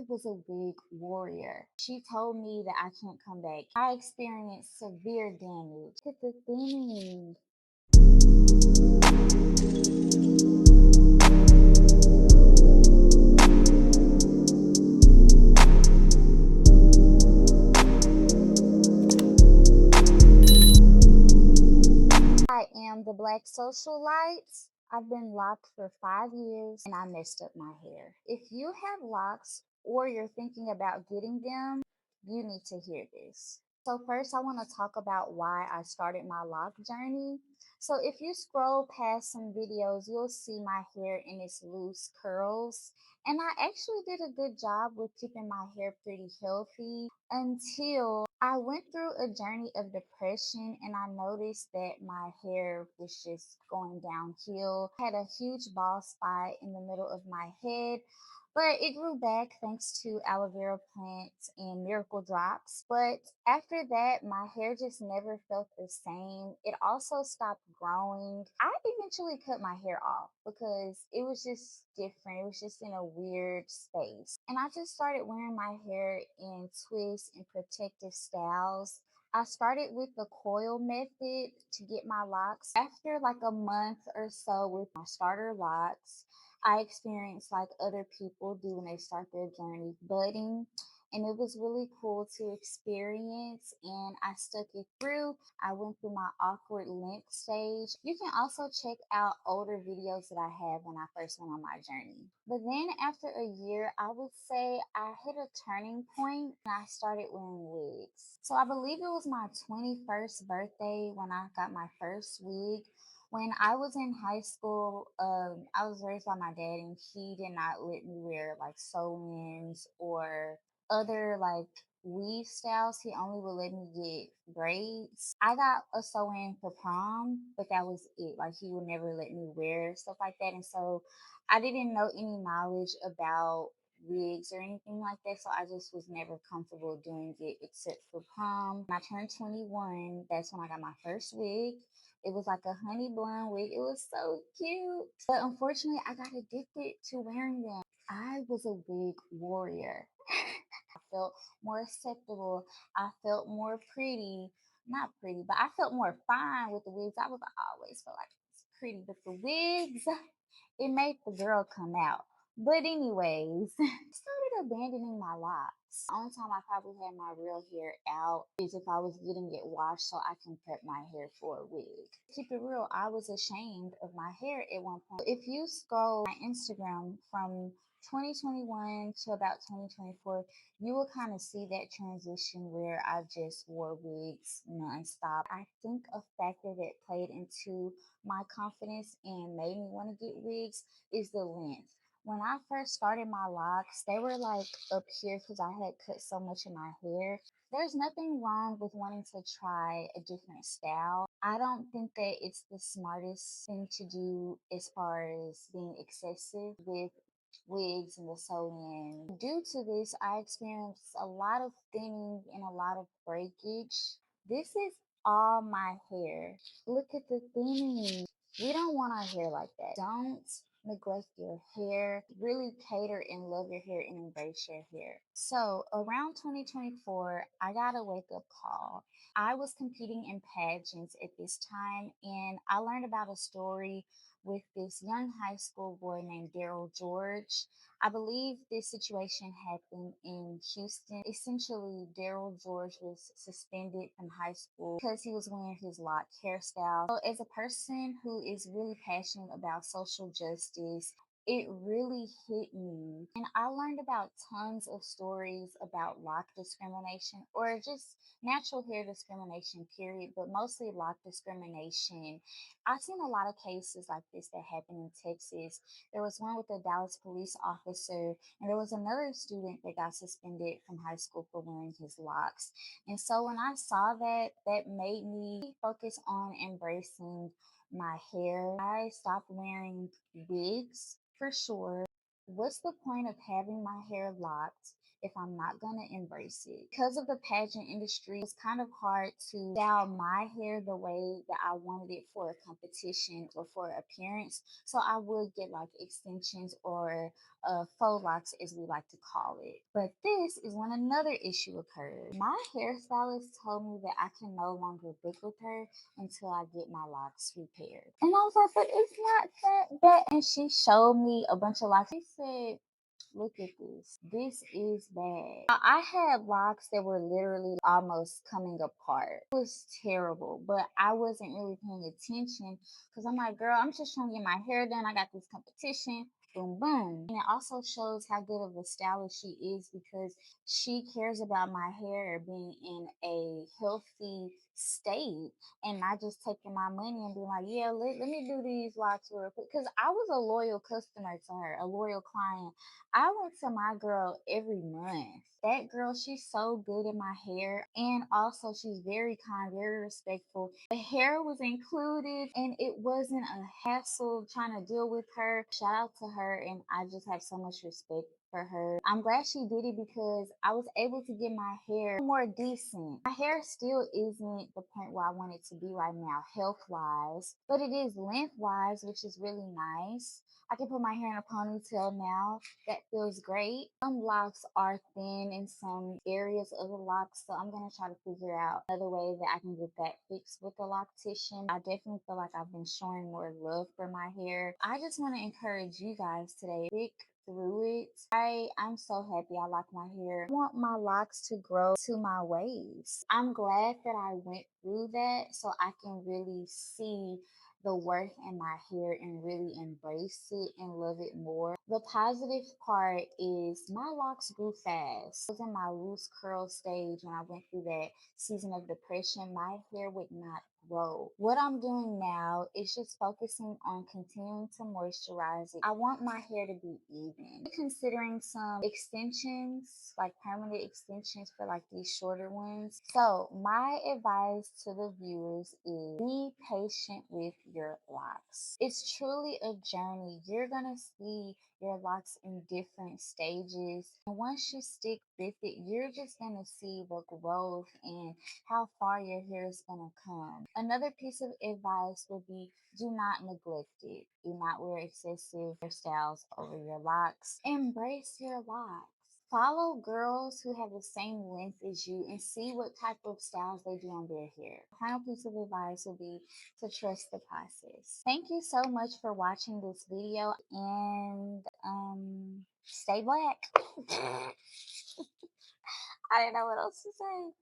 I was a wig warrior. She told me that I can't come back. I experienced severe damage. Look at the thing. I am the Black Socialite. I've been locked for 5 years and I messed up my hair. If you have locks or you're thinking about getting them, you need to hear this. So, first, I want to talk about why I started my lock journey. So, if you scroll past some videos, you'll see my hair in its loose curls. And I actually did a good job with keeping my hair pretty healthy until I went through a journey of depression and I noticed that my hair was just going downhill. I had a huge bald spot in the middle of my head, but it grew back thanks to aloe vera plants and miracle drops. But after that, my hair just never felt the same. It also stopped growing. I eventually cut my hair off because it was just different. It was just in a weird space. And I just started wearing my hair in twists and protective styles. I started with the coil method to get my locks. After like a month or so with my starter locks, I experienced like other people do when they start their journey budding. And it was really cool to experience, and I stuck it through. I went through my awkward length stage. You can also check out older videos that I have when I first went on my journey. But then after a year, I would say I hit a turning point and I started wearing wigs. So I believe it was my 21st birthday when I got my first wig. When I was in high school, I was raised by my dad, and he did not let me wear like sew-ins or other like weave styles. He only would let me get braids. I got a sew-in for prom, but that was it. Like he would never let me wear stuff like that, and so I didn't know any knowledge about wigs or anything like that, so I just was never comfortable doing it except for prom. When I turned 21, that's when I got my first wig. It was like a honey blonde wig. It was so cute. But unfortunately, I got addicted to wearing them. I was a wig warrior. I felt more acceptable. I felt more pretty. Not pretty, but I felt more fine with the wigs. I was always felt like I was pretty, but the wigs, it made the girl come out. But anyways, I started abandoning my locks. The only time I probably had my real hair out is if I was getting it washed so I can prep my hair for a wig. Keep it real, I was ashamed of my hair at one point. If you scroll my Instagram from 2021 to about 2024, you will kind of see that transition where I just wore wigs nonstop. I think a factor that played into my confidence and made me want to get wigs is the length. When I first started my locks, they were like up here because I had cut so much of my hair. There's nothing wrong with wanting to try a different style. I don't think that it's the smartest thing to do as far as being excessive with wigs and the sew-in. Due to this, I experienced a lot of thinning and a lot of breakage. This is all my hair. Look at the thinning. We don't want our hair like that. Don't neglect your hair. Really cater and love your hair and embrace your hair. So around 2024, I got a wake up call. I was competing in pageants at this time, and I learned about a story with this young high school boy named Daryl George. I believe this situation happened in Houston. Essentially, Daryl George was suspended from high school because he was wearing his locked hairstyle. So, as a person who is really passionate about social justice, it really hit me. And I learned about tons of stories about lock discrimination or just natural hair discrimination, period, but mostly lock discrimination. I've seen a lot of cases like this that happen in Texas. There was one with a Dallas police officer, and there was another student that got suspended from high school for wearing his locks. And so when I saw that, that made me focus on embracing my hair. I stopped wearing wigs for sure. What's the point of having my hair locked if I'm not gonna embrace it? Because of the pageant industry, it's kind of hard to style my hair the way that I wanted it for a competition or for appearance. So I would get like extensions or faux locks, as we like to call it. But this is when another issue occurred. My hairstylist told me that I can no longer book with her until I get my locks repaired. And I was like, but it's not that bad. And she showed me a bunch of locks. She said, look at this. This is bad. I had locks that were literally almost coming apart. It was terrible, but I wasn't really paying attention because I'm like, girl, I'm just trying to get my hair done. I got this competition. Boom, boom. And it also shows how good of a stylist she is because she cares about my hair being in a healthy state and not just taking my money and being like, yeah, let me do these locks real quick. Because I was a loyal customer to her, a loyal client. I went to my girl every month. That girl, she's so good at my hair. And also, she's very kind, very respectful. The hair was included, and it wasn't a hassle trying to deal with her. Shout out to her, and I just have so much respect for her. I'm glad she did it because I was able to get my hair more decent. My hair still isn't the point where I want it to be right now, health wise, but it is length wise, which is really nice. I can put my hair in a ponytail now. That feels great. Some locks are thin in some areas of the locks, so I'm gonna try to figure out another way that I can get that fixed with the loctician. I definitely feel like I've been showing more love for my hair. I just want to encourage you guys today. Stick through it. I'm so happy I like my hair. I want my locks to grow to my waist. I'm glad that I went through that so I can really see the worth in my hair and really embrace it and love it more. The positive part is my locks grew fast. I was in my loose curl stage when I went through that season of depression. My hair would not grow. What I'm doing now is just focusing on continuing to moisturize it. I want my hair to be even. Considering some extensions, like permanent extensions for like these shorter ones. So my advice to the viewers is be patient with your locks. It's truly a journey. You're gonna see your locks in different stages. And once you stick with it, you're just gonna see the growth and how far your hair is gonna come. Another piece of advice would be do not neglect it. Do not wear excessive hairstyles over your locks. Embrace your locks. Follow girls who have the same length as you and see what type of styles they do on their hair. Final piece of advice would be to trust the process. Thank you so much for watching this video and stay black. I don't know what else to say.